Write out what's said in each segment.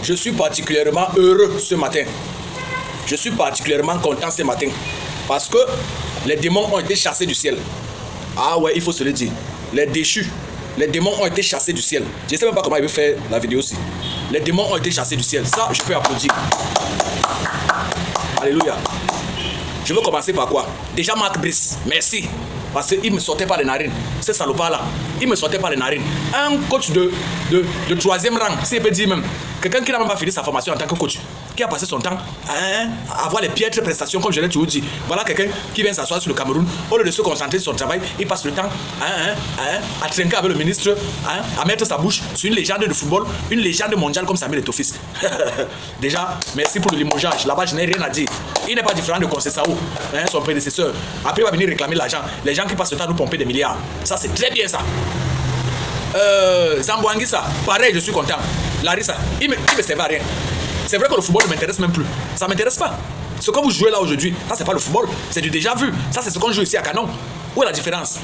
Je suis particulièrement heureux ce matin. Je suis particulièrement content ce matin. Parce que les démons ont été chassés du ciel. Ah ouais, il faut se le dire. Les déchus, les démons ont été chassés du ciel. Je ne sais même pas comment il veut faire la vidéo aussi. Les démons ont été chassés du ciel. Ça, je peux applaudir. Alléluia. Je veux commencer par quoi? Déjà Marc Brice, merci. Parce qu'il ne me sortait pas les narines. Ce salopard-là, il ne me sortait pas les narines. Un coach de troisième rang, s'il peut dire même. Quelqu'un qui n'a même pas fini sa formation en tant que coach, qui a passé son temps à avoir les piètres prestations, comme je l'ai toujours dit. Voilà quelqu'un qui vient s'asseoir sur le Cameroun. Au lieu de se concentrer sur son travail, il passe le temps à trinquer avec le ministre, à mettre sa bouche sur une légende de football, une légende mondiale comme Samuel Eto'o. Déjà, merci pour le limogeage. Là-bas, je n'ai rien à dire. Il n'est pas différent de Conceição, son prédécesseur. Après, il va venir réclamer l'argent. Les gens qui passent le temps à nous pomper des milliards. Ça, c'est très bien ça. Zamboanguissa, pareil, je suis content. Larissa, il me servait à rien. C'est vrai que le football ne m'intéresse même plus. Ça ne m'intéresse pas. Ce que vous jouez là aujourd'hui, ça c'est pas le football, c'est du déjà vu. Ça c'est ce qu'on joue ici à Canon. Où est la différence?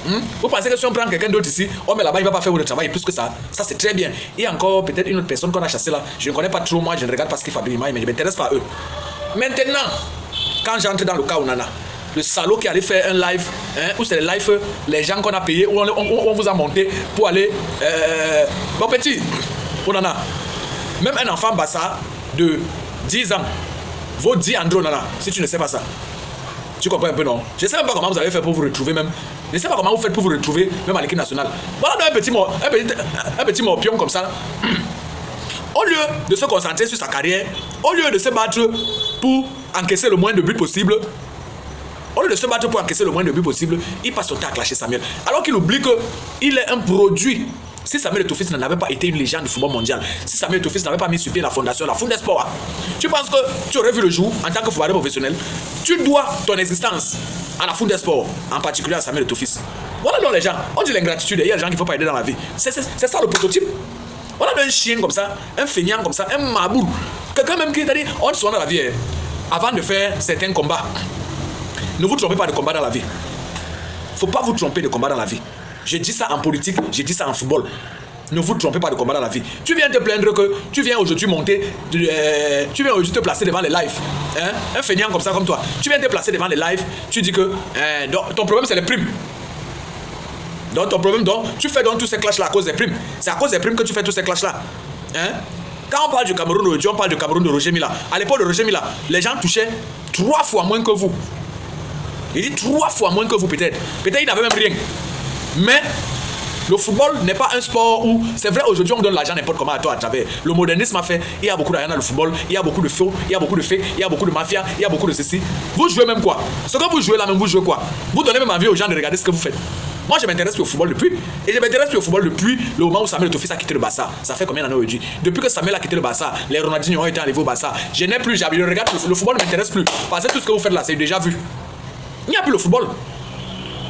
Vous pensez que si on prend quelqu'un d'autre ici, oh mais là-bas il va pas faire le travail plus que ça. Ça c'est très bien. Il y a encore peut-être une autre personne qu'on a chassée là. Je ne connais pas trop, moi je ne regarde pas ce qu'ils fabriquent, mais je ne m'intéresse pas à eux. Maintenant, quand j'entre dans le cas où on en a, le salaud qui allait faire un live, où c'est les lives, les gens qu'on a payés, où on vous a monté pour aller. Bon petit, on en a. Même un enfant Bassa de 10 ans vaut 10 Andro Nana, si tu ne sais pas ça. Tu comprends un peu, non? Je ne sais même pas comment vous avez fait pour vous retrouver même. Je ne sais pas comment vous faites pour vous retrouver même à l'équipe nationale. Voilà un petit morpion comme ça. Au lieu de se concentrer sur sa carrière, au lieu de se battre pour encaisser le moins de buts possible, il passe son temps à clasher Samuel. Alors qu'il oublie qu'il est un produit. Si Samuel Eto'o n'avait pas été une légende du football mondial, si Samuel Eto'o n'avait pas mis sur pied la fondation, la Fundesport, tu penses que tu aurais vu le jour en tant que footballeur professionnel? Tu dois ton existence à la Fundesport, en particulier à Samuel Eto'o. Voilà donc les gens, on dit l'ingratitude, il y a des gens qu'il ne faut pas aider dans la vie. C'est ça le prototype. Voilà un chien comme ça, un feignant comme ça, un maboul. Quelqu'un même qui t'a dit, on se dans la vie, avant de faire certains combats. Ne vous trompez pas de combat dans la vie. Il ne faut pas vous tromper de combat dans la vie. Je dis ça en politique, je dis ça en football. Ne vous trompez pas de combat dans la vie. Tu viens te plaindre que tu viens aujourd'hui monter, tu viens aujourd'hui te placer devant les lives. Un feignant comme ça, comme toi. Tu viens te placer devant les lives, tu dis que ton problème c'est les primes. Donc ton problème, tu fais donc tous ces clashs là à cause des primes. C'est à cause des primes que tu fais tous ces clashs là. Quand on parle du Cameroun aujourd'hui, on parle du Cameroun de Roger Mila. À l'époque de Roger Mila, les gens touchaient 3 fois moins que vous. Il dit 3 fois moins que vous peut-être. Peut-être il n'avait même rien. Mais le football n'est pas un sport où, c'est vrai, aujourd'hui on donne l'argent n'importe comment à toi à travers. Le modernisme a fait, il y a beaucoup d'argent dans le football, il y a beaucoup de faux, il y a beaucoup de fake, il y a beaucoup de mafia, il y a beaucoup de ceci. Vous jouez même quoi? Ce que vous jouez là même, vous jouez quoi? Vous donnez même envie aux gens de regarder ce que vous faites. Moi je m'intéresse plus au football depuis, et je m'intéresse plus au football depuis le moment où Samuel Eto'o a quitté le Barça. Ça fait combien d'années aujourd'hui? Depuis que Samuel a quitté le Barça, les Ronaldinho ont été enlevés au Barça. Je n'ai plus, je regarde le football ne m'intéresse plus. Parce que tout ce que vous faites là, c'est déjà vu. Il n'y a plus le football.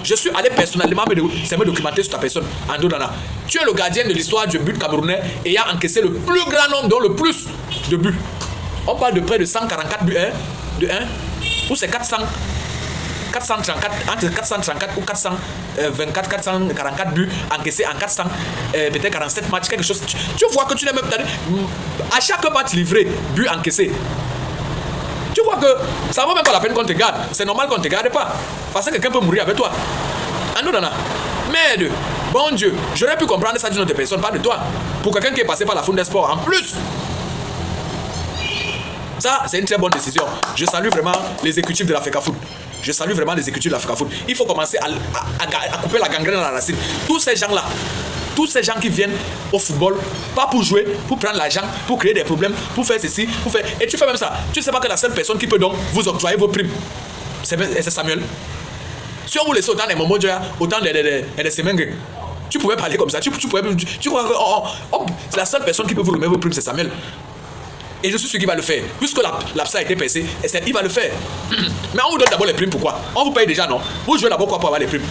Je suis allé personnellement me documenter sur ta personne, Ando Nana. Tu es le gardien de l'histoire du but camerounais ayant encaissé le plus grand nombre, dont le plus de buts. On parle de près de 144 buts, ou c'est 434, entre 434 ou 424, 444 buts encaissés en 400, peut-être 47 matchs, quelque chose. Tu vois que tu n'es même pas. À chaque match livré, but encaissé. Tu vois que ça vaut même pas la peine qu'on te garde. C'est normal qu'on ne te garde pas. Parce que quelqu'un peut mourir avec toi. Ando Nana. Merde. Bon Dieu. J'aurais pu comprendre ça d'une autre personne, pas de toi. Pour quelqu'un qui est passé par la Fundesport. En plus. Ça, c'est une très bonne décision. Je salue vraiment l'exécutif de l'Africa Foot. Je salue vraiment l'exécutif de l'Africa Foot. Il faut commencer à couper la gangrène à la racine. Tous ces gens-là. Tous ces gens qui viennent au football, pas pour jouer, pour prendre l'argent, pour créer des problèmes, pour faire ceci, pour faire... Et tu fais même ça. Tu ne sais pas que la seule personne qui peut donc vous octroyer vos primes, c'est Samuel. Si on vous laissait autant des moments, autant des semaines, tu pouvais parler comme ça. Tu crois que c'est la seule personne qui peut vous remettre vos primes, c'est Samuel. Et je suis sûr qu'il va le faire. Puisque l'abcès a été percé, il va le faire. Mais on vous donne d'abord les primes, pourquoi? On vous paye déjà, non? Vous jouez d'abord quoi pour avoir les primes?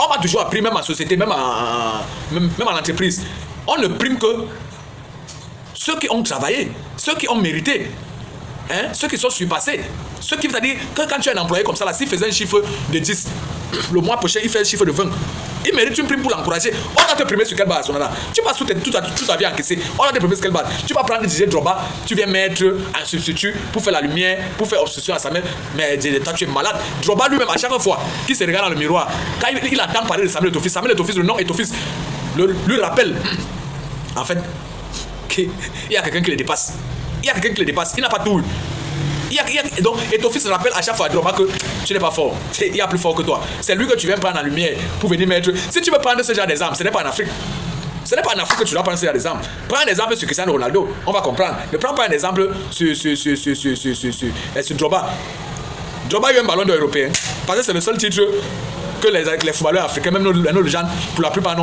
On va toujours primer, même en société, même en entreprise. On ne prime que ceux qui ont travaillé, ceux qui ont mérité. Hein? Ceux qui sont surpassés. Ceux qui veulent dire que quand tu es un employé comme ça, là, s'il faisait un chiffre de 10, le mois prochain, il fait un chiffre de 20. Il mérite une prime pour l'encourager. On va te primer sur quelle base, Sonana? Tu passes toute ta vie encaissée. On va te primer sur quelle base? Tu vas prendre Didier Drogba, tu viens mettre un substitut pour faire la lumière, pour faire obstruction à sa mère. Mais toi, tu es malade. Drogba lui-même, à chaque fois qu'il se regarde dans le miroir, quand il attend parler de Samuel Eto'o, le nom Eto'o lui rappelle, en fait, qu'il y a quelqu'un qui le dépasse. Il n'a pas tout. Donc, Eto'o se rappelle à chaque fois à Drogba que tu n'es pas fort. Il y a plus fort que toi. C'est lui que tu viens prendre en lumière pour venir mettre. Si tu veux prendre ce genre d'exemple, ce n'est pas en Afrique. Ce n'est pas en Afrique que tu dois prendre ce genre d'exemple. Prends un exemple sur Cristiano Ronaldo, on va comprendre. Ne prends pas un exemple sur Drogba. Drogba a eu un ballon d'or européen parce que c'est le seul titre que les footballeurs africains, même nos gens, pour la plupart, n'ont